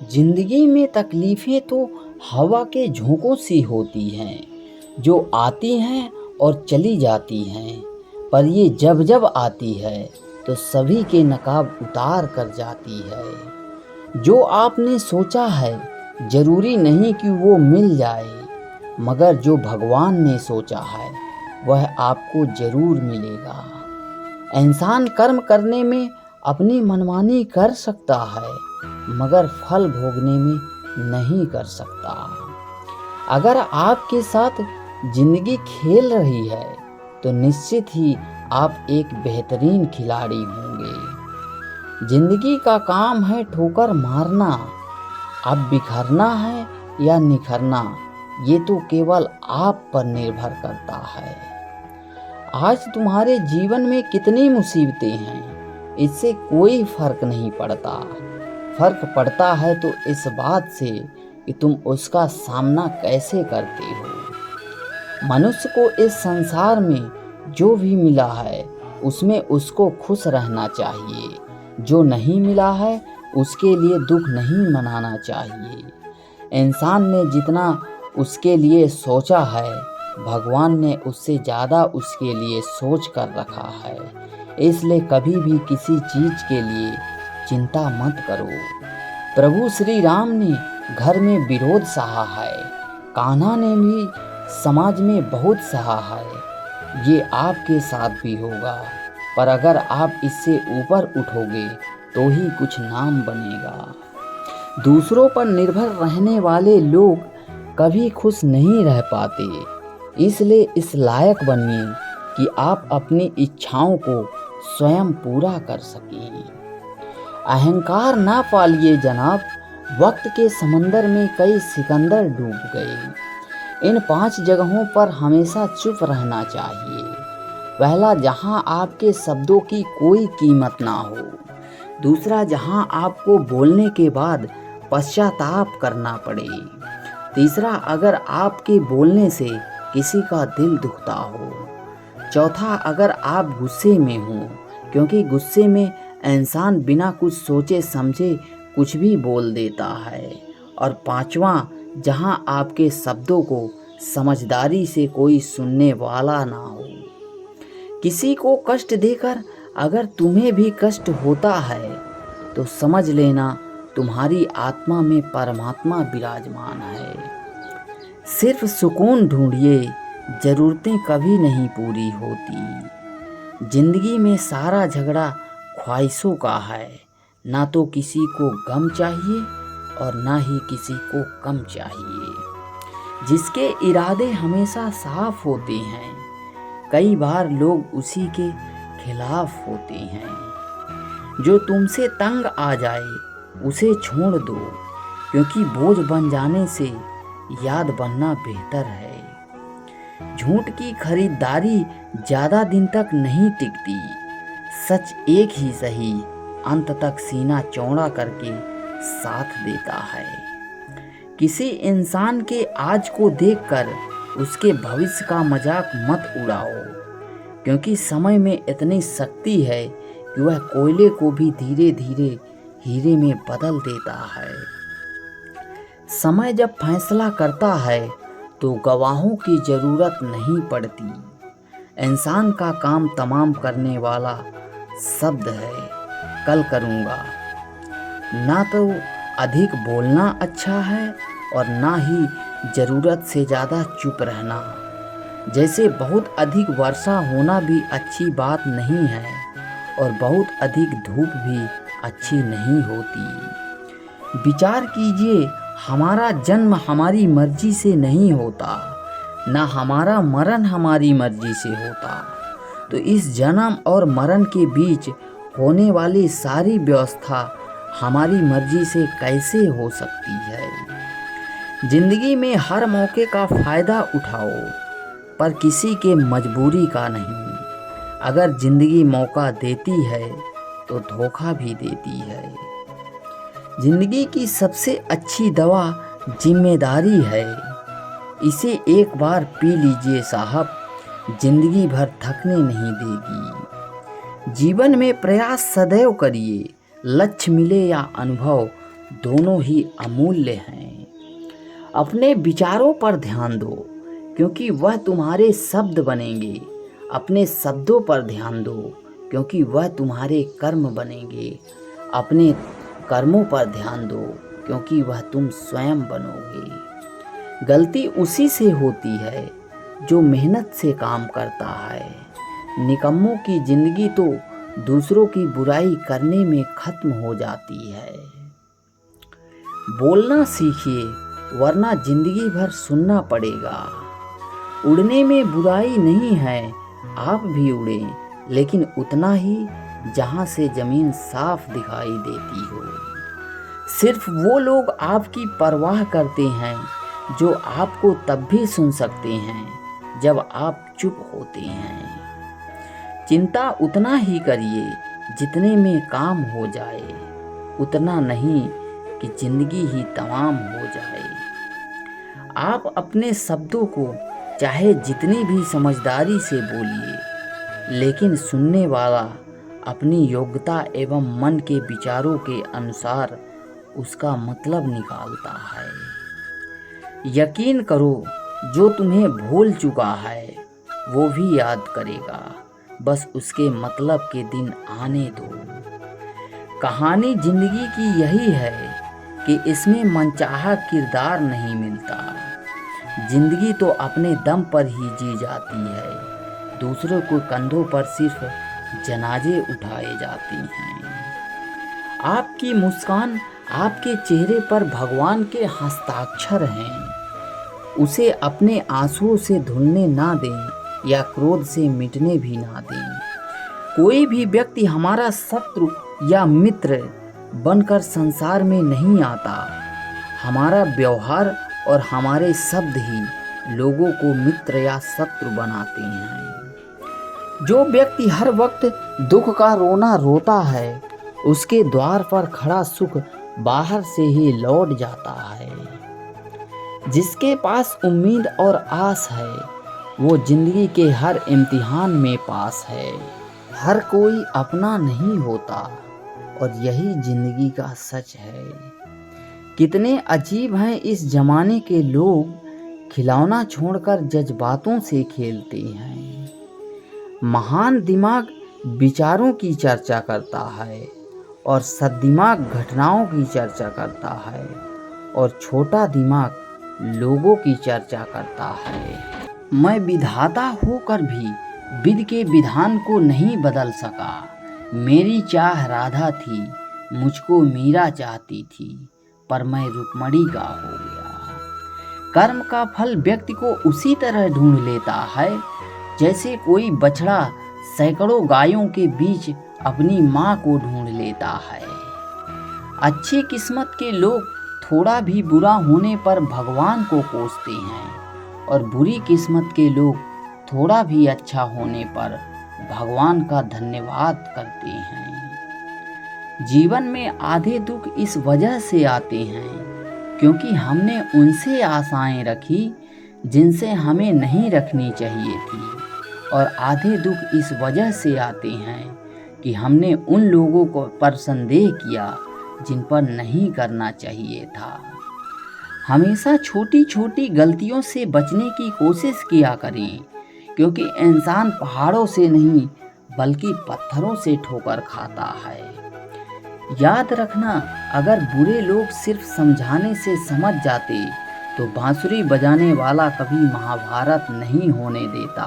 जिंदगी में तकलीफ़ें तो हवा के झोंकों सी होती हैं, जो आती हैं और चली जाती हैं। पर ये जब जब आती है तो सभी के नकाब उतार कर जाती है। जो आपने सोचा है ज़रूरी नहीं कि वो मिल जाए, मगर जो भगवान ने सोचा है वह आपको ज़रूर मिलेगा। इंसान कर्म करने में अपनी मनमानी कर सकता है, मगर फल भोगने में नहीं कर सकता। अगर आपके साथ जिंदगी खेल रही है तो निश्चित ही आप एक बेहतरीन खिलाड़ी होंगे। जिंदगी का काम है ठोकर मारना, अब बिखरना है या निखरना ये तो केवल आप पर निर्भर करता है। आज तुम्हारे जीवन में कितनी मुसीबतें हैं, इससे कोई फर्क नहीं पड़ता। फर्क पड़ता है तो इस बात से कि तुम उसका सामना कैसे करते हो। मनुष्य को इस संसार में जो भी मिला है उसमें उसको खुश रहना चाहिए, जो नहीं मिला है उसके लिए दुख नहीं मनाना चाहिए। इंसान ने जितना उसके लिए सोचा है, भगवान ने उससे ज़्यादा उसके लिए सोच कर रखा है। इसलिए कभी भी किसी चीज़ के लिए चिंता मत करो। प्रभु श्री राम ने घर में विरोध सहा है, कान्हा ने भी समाज में बहुत सहा है। ये आपके साथ भी होगा, पर अगर आप इससे ऊपर उठोगे तो ही कुछ नाम बनेगा। दूसरों पर निर्भर रहने वाले लोग कभी खुश नहीं रह पाते, इसलिए इस लायक बनिए कि आप अपनी इच्छाओं को स्वयं पूरा कर सकें। अहंकार ना पालिए जनाब, वक्त के समंदर में कई सिकंदर डूब गए। इन 5 जगहों पर हमेशा चुप रहना चाहिए। पहला, जहां आपके शब्दों की कोई कीमत ना हो। दूसरा, जहां आपको बोलने के बाद पश्चाताप करना पड़े। तीसरा, अगर आपके बोलने से किसी का दिल दुखता हो। चौथा, अगर आप गुस्से में हो, क्योंकि गुस्से में इंसान बिना कुछ सोचे समझे कुछ भी बोल देता है। और पांचवा, जहां आपके शब्दों को समझदारी से कोई सुनने वाला ना हो। किसी को कष्ट देकर अगर तुम्हें भी कष्ट होता है तो समझ लेना तुम्हारी आत्मा में परमात्मा विराजमान है। सिर्फ सुकून ढूंढिए, ज़रूरतें कभी नहीं पूरी होती। जिंदगी में सारा झगड़ा ख्वाहिशों का है, ना तो किसी को गम चाहिए और ना ही किसी को कम चाहिए। जिसके इरादे हमेशा साफ होते हैं, कई बार लोग उसी के खिलाफ होते हैं। जो तुमसे तंग आ जाए उसे छोड़ दो, क्योंकि बोझ बन जाने से याद बनना बेहतर है। झूठ की खरीदारी ज़्यादा दिन तक नहीं टिकती। सच एक ही सही अंत तक सीना चौड़ा करके साथ देता है। किसी इंसान के आज को देखकर उसके भविष्य का मजाक मत उड़ाओ, क्योंकि समय में इतनी शक्ति है कि वह कोयले को भी धीरे धीरे हीरे में बदल देता है। समय जब फैसला करता है तो गवाहों की ज़रूरत नहीं पड़ती। इंसान का काम तमाम करने वाला शब्द है कल करूँगा। ना तो अधिक बोलना अच्छा है और ना ही ज़रूरत से ज़्यादा चुप रहना। जैसे बहुत अधिक वर्षा होना भी अच्छी बात नहीं है और बहुत अधिक धूप भी अच्छी नहीं होती। विचार कीजिए, हमारा जन्म हमारी मर्जी से नहीं होता, ना हमारा मरण हमारी मर्जी से होता। तो इस जन्म और मरण के बीच होने वाली सारी व्यवस्था हमारी मर्जी से कैसे हो सकती है। जिंदगी में हर मौके का फ़ायदा उठाओ, पर किसी के मजबूरी का नहीं। अगर जिंदगी मौका देती है तो धोखा भी देती है। जिंदगी की सबसे अच्छी दवा जिम्मेदारी है। इसे एक बार पी लीजिए साहब, जिंदगी भर थकने नहीं देगी। जीवन में प्रयास सदैव करिए, लक्ष्य मिले या अनुभव दोनों ही अमूल्य हैं। अपने विचारों पर ध्यान दो, क्योंकि वह तुम्हारे शब्द बनेंगे। अपने शब्दों पर ध्यान दो, क्योंकि वह तुम्हारे कर्म बनेंगे। अपने कर्मों पर ध्यान दो, क्योंकि वह तुम स्वयं बनोगे। गलती उसी से होती है जो मेहनत से काम करता है। निकम्मों की जिंदगी तो दूसरों की बुराई करने में खत्म हो जाती है। बोलना सीखिए, वरना जिंदगी भर सुनना पड़ेगा। उड़ने में बुराई नहीं है, आप भी उड़ें, लेकिन उतना ही जहां से जमीन साफ दिखाई देती हो। सिर्फ वो लोग आपकी परवाह करते हैं जो आपको तब भी सुन सकते हैं जब आप चुप होते हैं। चिंता उतना ही करिए जितने में काम हो जाए, उतना नहीं कि जिंदगी ही तमाम हो जाए। आप अपने शब्दों को चाहे जितनी भी समझदारी से बोलिए, लेकिन सुनने वाला अपनी योग्यता एवं मन के विचारों के अनुसार उसका मतलब निकालता है। यकीन करो, जो तुम्हें भूल चुका है वो भी याद करेगा, बस उसके मतलब के दिन आने दो। कहानी जिंदगी की यही है कि इसमें मनचाहा किरदार नहीं मिलता। जिंदगी तो अपने दम पर ही जी जाती है, दूसरों के कंधों पर सिर्फ जनाजे उठाए जाते हैं। आपकी मुस्कान आपके चेहरे पर भगवान के हस्ताक्षर हैं। उसे अपने आंसुओं से धुलने ना दें या क्रोध से मिटने भी ना दें। कोई भी व्यक्ति हमारा शत्रु या मित्र बनकर संसार में नहीं आता। हमारा व्यवहार और हमारे शब्द ही लोगों को मित्र या शत्रु बनाते हैं। जो व्यक्ति हर वक्त दुख का रोना रोता है, उसके द्वार पर खड़ा सुख बाहर से ही लौट जाता है। जिसके पास उम्मीद और आस है, वो जिंदगी के हर इम्तिहान में पास है। हर कोई अपना नहीं होता, और यही जिंदगी का सच है। कितने अजीब हैं इस जमाने के लोग, खिलौना छोड़कर जज्बातों से खेलते हैं। महान दिमाग विचारों की चर्चा करता है, और सद्दिमाग घटनाओं की चर्चा करता है, और छोटा दिमाग लोगों की चर्चा करता है। मैं विधाता होकर भी विधि के विधान को नहीं बदल सका। मेरी चाह राधा थी, मुझको मीरा चाहती थी, पर मैं रुक्मणी का हो गया। कर्म का फल व्यक्ति को उसी तरह ढूंढ लेता है जैसे कोई बछड़ा सैकड़ों गायों के बीच अपनी माँ को ढूंढ लेता है। अच्छी किस्मत के लोग थोड़ा भी बुरा होने पर भगवान को कोसते हैं, और बुरी किस्मत के लोग थोड़ा भी अच्छा होने पर भगवान का धन्यवाद करते हैं। जीवन में आधे दुख इस वजह से आते हैं क्योंकि हमने उनसे आशाएं रखी जिनसे हमें नहीं रखनी चाहिए थी, और आधे दुख इस वजह से आते हैं कि हमने उन लोगों को पर संदेह किया जिन पर नहीं करना चाहिए था। हमेशा छोटी छोटी गलतियों से बचने की कोशिश किया करें, क्योंकि इंसान पहाड़ों से नहीं बल्कि पत्थरों से ठोकर खाता है। याद रखना, अगर बुरे लोग सिर्फ समझाने से समझ जाते तो बांसुरी बजाने वाला कभी महाभारत नहीं होने देता।